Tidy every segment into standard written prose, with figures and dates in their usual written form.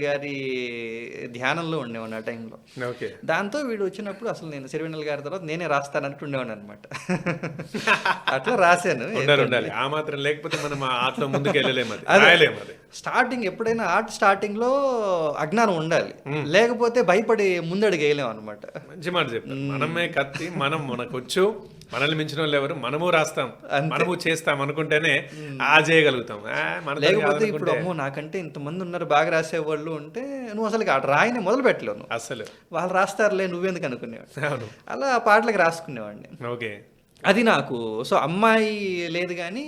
గారి ధ్యానంలో ఉండేవాడిని ఆ టైంలో. ఓకే. దాంతో వీడు వచ్చినప్పుడు అసలు నేను సిరివెన్నెల గారి తర్వాత నేనే రాస్తానన్నట్టు ఉండేవాడిని అనమాట. అట్లా రాశాను. ఉండాలి అయిపోయింది. ఉండాలి. ఆ మాత్రం లేకపోతే మనం ఆ ఆటలో ముందుకు వెళ్ళలేము, అది అదే. రాయలేము అది. స్టార్టింగ్ ఎప్పుడైనా ఆర్ట్ స్టార్టింగ్లో అజ్ఞానం ఉండాలి, మ్మ్. లేకపోతే భయపడి ముందడుగు వేయలేము అనమాట. మంచి మాట చెప్తారు. మనమే కత్తి, మనం మనకొచ్చు, మనల్ని మించిన వాళ్ళు ఎవరు, మనము రాస్తాం, అంతే. మనము చేస్తాం అనుకుంటేనే ఆ చేయగలుగుతాం. మనతో లేకపోతే ఇప్పుడు కాదనుకుంటే అమ్మో నాకంటే ఇంతమంది ఉన్నారు బాగా రాసేవాళ్ళు ఉంటే నువ్వు అసలు అటు రాయనే మొదలు పెట్టలేవు నువ్వు. అసలు. వాళ్ళు రాస్తారులే నువ్వెందుకు అనుకునేవాడు. అవును. అలా ఆ పాటలకు రాసుకునేవాడిని. ఓకే. అది నాకు సో అమ్మాయి లేదు కానీ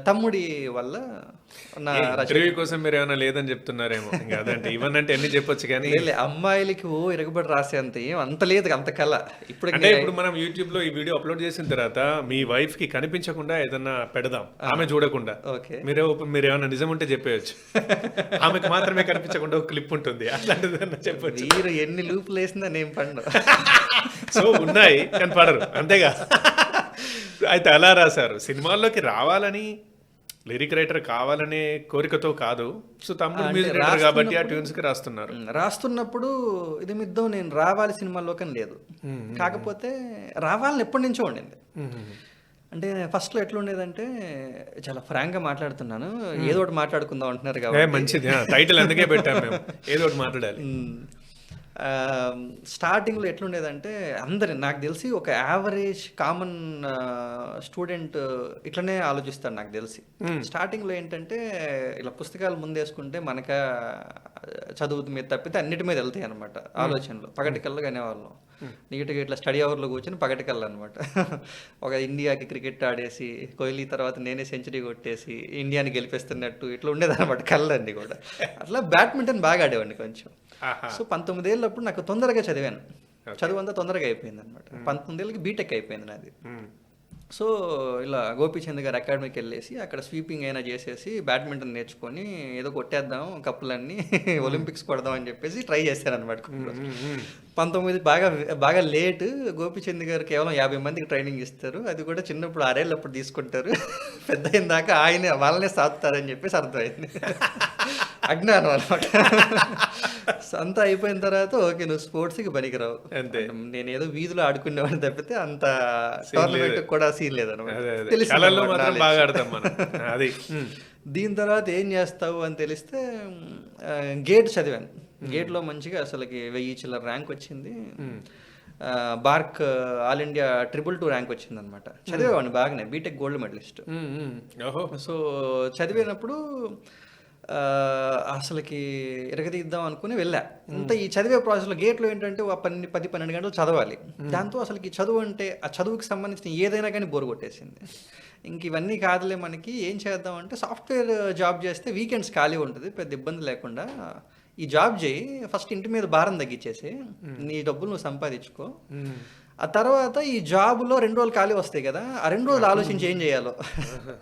తమ్ముడి వల్ల నా రచన. ఇంటర్వ్యూ కోసం మీరు ఏమైనా లేదని చెప్తున్నారేమో. ఇంకా అదంటే ఇవన్నంటే ఎన్ని చెప్పొచ్చు కానీ, అమ్మాయిలకి ఇరగబడి రాసే అంత ఏం అంత లేదు, అంత కళ ఇప్పుడు అంటే ఇప్పుడు మనం యూట్యూబ్ లో ఈ వీడియో అప్లోడ్ చేసిన తర్వాత మీ వైఫ్ కి కనిపించకుండా ఏదన్నా పెడదాం, ఆమె చూడకుండా. ఓకే. మీరు ఏమైనా నిజం ఉంటే చెప్పేయచ్చు. ఆమెకు మాత్రమే కనిపించకుండా ఒక క్లిప్ ఉంటుంది, అట్లాంటిదన్నా చెప్పొచ్చు. వీరు ఎన్ని లూపులు వేసిందా నేను పండు. సో ఉన్నాయి కానీ పడరు, అంతేగా. అయితే అలా రాశారు. సినిమాల్లోకి రావాలని, లిరిక్ రైటర్ కావాలనే కోరికతో కాదు. సో తమ్ముడు అంటే మ్యూజిక్ రైటర్ కాబట్టి ఆ ట్యూన్స్ కి రాస్తున్నారు. రాస్తున్నప్పుడు ఇది మిద్దం నేను రావాలి సినిమాల్లోకని లేదు, కాకపోతే రావాలని ఎప్పటి నుంచో ఉండింది. అంటే ఫస్ట్లో ఎట్లుండేదంటే చాలా ఫ్రాంక్గా మాట్లాడుతున్నాను, ఏదో ఒకటి మాట్లాడుకుందాం అంటున్నారు కాబట్టి మంచిది, టైటిల్ అందుకే పెట్టాం మేము, ఏదో ఒకటి మాట్లాడాలి. స్టార్టింగ్లో ఎట్లుండేదంటే అందరి నాకు తెలిసి ఒక యావరేజ్ కామన్ స్టూడెంట్ ఇట్లనే ఆలోచిస్తాడు నాకు తెలిసి. స్టార్టింగ్లో ఏంటంటే ఇలా పుస్తకాలు ముందేసుకుంటే మనక చదువు మీద తప్పితే అన్నిటి మీద వెళ్తాయి అనమాట ఆలోచనలు. పగటికల్లా అనేవాళ్ళం నీట్గా ఇట్లా స్టడీ అవర్లో కూర్చొని పగటికల్లా అనమాట. ఒక ఇండియాకి క్రికెట్ ఆడేసి కోహ్లీ తర్వాత నేనే సెంచరీ కొట్టేసి ఇండియాని గెలిపిస్తున్నట్టు ఇట్లా ఉండేది అనమాట కళ్ళన్నీ కూడా. అట్లా బ్యాడ్మింటన్ బాగా ఆడేవాడిని కొంచెం. సో 19 ఏళ్ళప్పుడు నాకు తొందరగా చదివాను, చదువు అంతా తొందరగా అయిపోయింది అనమాట. 19 ఏళ్ళకి బీటెక్ అయిపోయింది నాది. సో ఇలా గోపీచంద్ గారు అకాడమీకి వెళ్ళేసి అక్కడ స్వీపింగ్ అయినా చేసేసి బ్యాడ్మింటన్ నేర్చుకొని ఏదో కొట్టేద్దాం కప్పులన్నీ ఒలింపిక్స్ కొడదాం అని చెప్పేసి ట్రై చేశాను అనమాట. 19 బాగా బాగా లేట్. గోపీచంద్ గారు కేవలం 50 మందికి ట్రైనింగ్ ఇస్తారు, అది కూడా చిన్నప్పుడు 6 ఏళ్ళు అప్పుడు తీసుకుంటారు, పెద్ద అయిన దాకా ఆయన వాళ్ళనే సాగుతారని చెప్పేసి అర్థమైంది. అజ్ఞానం అనమాట. అంతా అయిపోయిన తర్వాత ఓకే నువ్వు స్పోర్ట్స్కి పనికిరావు అంతే. నేను ఏదో వీధిలో ఆడుకునేవాడిని తప్పితే అంత టోర్నమెంట్ కూడా సీన్ లేదనమాట. కళల్లో మాత్రం బాగా ఆడతాం మనం, అది. దీని తర్వాత ఏం చేస్తావు అని తెలిస్తే గేట్ చదివాను. గేట్లో మంచిగా అసలుకి 1000 చిల్లర ర్యాంక్ వచ్చింది. బార్క్ ఆల్ ఇండియా 222 ర్యాంక్ వచ్చింది అనమాట. చదివేవాడిని బాగానే, బీటెక్ గోల్డ్ మెడలిస్ట్. సో చదివినప్పుడు అసలుకి ఎరగదీద్దాం అనుకుని వెళ్ళా. ఇంత ఈ చదివే ప్రాసెస్లో గేట్లో ఏంటంటే 10-12 గంటలు చదవాలి. దాంతో అసలుకి చదువు అంటే ఆ చదువుకి సంబంధించిన ఏదైనా కానీ బోరు కొట్టేసింది. ఇంక ఇవన్నీ కాదులే మనకి ఏం చేద్దాం అంటే సాఫ్ట్వేర్ జాబ్ చేస్తే వీకెండ్స్ ఖాళీ ఉంటుంది, పెద్ద ఇబ్బంది లేకుండా ఈ జాబ్ చేయి, ఫస్ట్ ఇంటి మీద భారం తగ్గించేసి నీ డబ్బులు నువ్వు సంపాదించుకో, ఆ తర్వాత ఈ జాబ్లో 2 రోజులు ఖాళీ వస్తాయి కదా, ఆ 2 రోజులు ఆలోచించి ఏం చేయాలో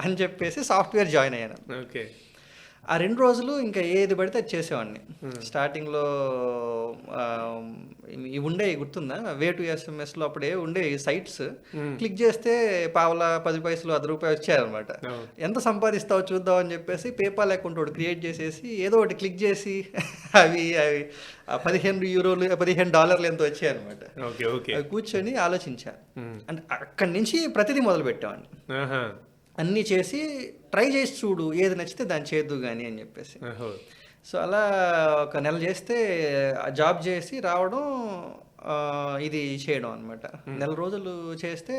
అని చెప్పేసి సాఫ్ట్వేర్ జాయిన్ అయ్యాను. ఓకే. ఆ 2 రోజులు ఇంకా ఏది పడితే అది చేసేవాడిని. స్టార్టింగ్లో ఇవి ఉండే గుర్తుందా, వే టు ఎస్ఎంఎస్లో అప్పుడే ఉండే సైట్స్ క్లిక్ చేస్తే పావలా 10 పైసలు 10 రూపాయలు వచ్చాయన్నమాట. ఎంత సంపాదిస్తావో చూద్దాం అని చెప్పేసి పేపాల్ అకౌంట్ ఒకటి క్రియేట్ చేసేసి ఏదో ఒకటి క్లిక్ చేసి అవి $15 $15 ఎంతో వచ్చాయన్నమాట. అవి కూర్చొని ఆలోచించాను. అంటే అక్కడి నుంచి ప్రతిదీ మొదలు పెట్టేవాడిని. అన్నీ చేసి ట్రై చేసి చూడు, ఏది నచ్చితే దాన్ని చేద్దు కానీ అని చెప్పేసి. సో అలా ఒక నెల చేస్తే జాబ్ చేసి రావడం, ఇది చేయడం అనమాట. నెల రోజులు చేస్తే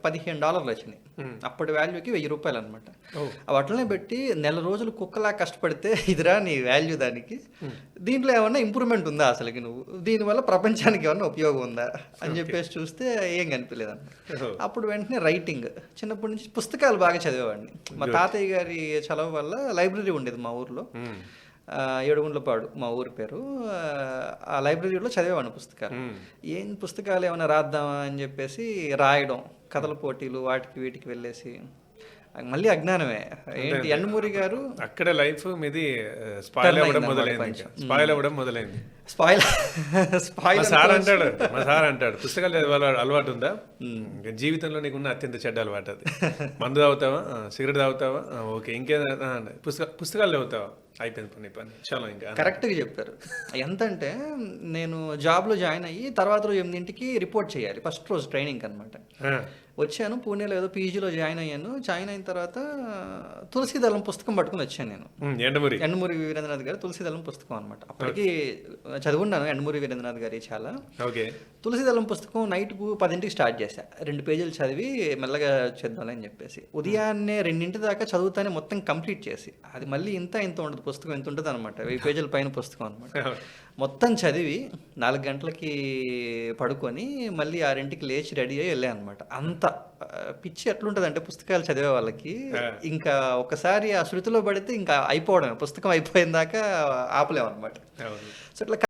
$15 వచ్చినాయి. అప్పటి వాల్యూకి $1000 అనమాట. అవి అట్లనే పెట్టి నెల రోజులు కుక్కలా కష్టపడితే ఇదిరా నీ వాల్యూ దానికి, దీంట్లో ఏమన్నా ఇంప్రూవ్మెంట్ ఉందా అసలుకి, నువ్వు దీనివల్ల ప్రపంచానికి ఏమన్నా ఉపయోగం ఉందా అని చెప్పేసి చూస్తే ఏం కనిపించలేదు అన్నమాట. అప్పుడు వెంటనే రైటింగ్, చిన్నప్పటి నుంచి పుస్తకాలు బాగా చదివేవాడిని. మా తాతయ్య గారి చదువు వల్ల లైబ్రరీ ఉండేది మా ఊర్లో, ఏడుగుండ్లపాడు మా ఊరి పేరు. ఆ లైబ్రరీలో చదివేవాడిని పుస్తకాలు. ఏం పుస్తకాలు ఏమైనా రాద్దామా అని చెప్పేసి రాయడం, కథల పోటీలు వాటికి వీటికి వెళ్ళేసి మళ్ళీ అజ్ఞానమే. ఏంటి యండమూరి గారు అక్కడ లైఫ్ మీది స్పాయిల్ అవ్వడం మొదలైంది. మా సార్ అంటాడు పుస్తకాలు చదివే అలవాటు ఉందా, జీవితంలో నీకున్న అత్యంత చెడ్డ అలవాటు అది. మందు తాగుతావా, సిగరెట్ తాగుతావా, ఓకే, ఇంకేదా, పుస్తకాలు చదువుతావా, అయిపోయింది పని చాలా ఇంకా కరెక్ట్గా చెప్పారు. ఎంతంటే నేను జాబ్లో జాయిన్ అయ్యి తర్వాత రోజు 8కి రిపోర్ట్ చేయాలి, ఫస్ట్ రోజు ట్రైనింగ్ అనమాట. వచ్చాను పూణేలో ఏదో పీజీలో జాయిన్ అయ్యాను. జాయిన్ అయిన తర్వాత తులసీదళం పుస్తకం పట్టుకుని వచ్చాను నేను. ఎండమూరి వీరేంద్రనాథ్ గారి తులసీదళం పుస్తకం అనమాట. అప్పటికి చదువున్నాను ఎండమూరి వీరేంద్రనాథ్ గారి చాలా. తులసీదళం పుస్తకం నైట్కు 10కి స్టార్ట్ చేశా. 2 పేజీలు చదివి మెల్లగా చేద్దామని చెప్పేసి ఉదయాన్నే 2 దాకా చదువుతానే మొత్తం కంప్లీట్ చేసి, అది మళ్ళీ ఇంత ఉండదు పుస్తకం, ఎంత ఉంటుంది అనమాట, 1000 పేజీల పైన పుస్తకం అనమాట. మొత్తం చదివి 4 గంటలకి పడుకొని మళ్ళీ 6కి లేచి రెడీ అయ్యి వెళ్ళాను అనమాట. అంత పిచ్చి ఎట్లుంటుంది అంటే పుస్తకాలు చదివే వాళ్ళకి, ఇంకా ఒకసారి ఆ శృతిలో పడితే ఇంకా అయిపోవడమే, పుస్తకం అయిపోయిన దాకా ఆపలేము అనమాట. సో ఇట్లా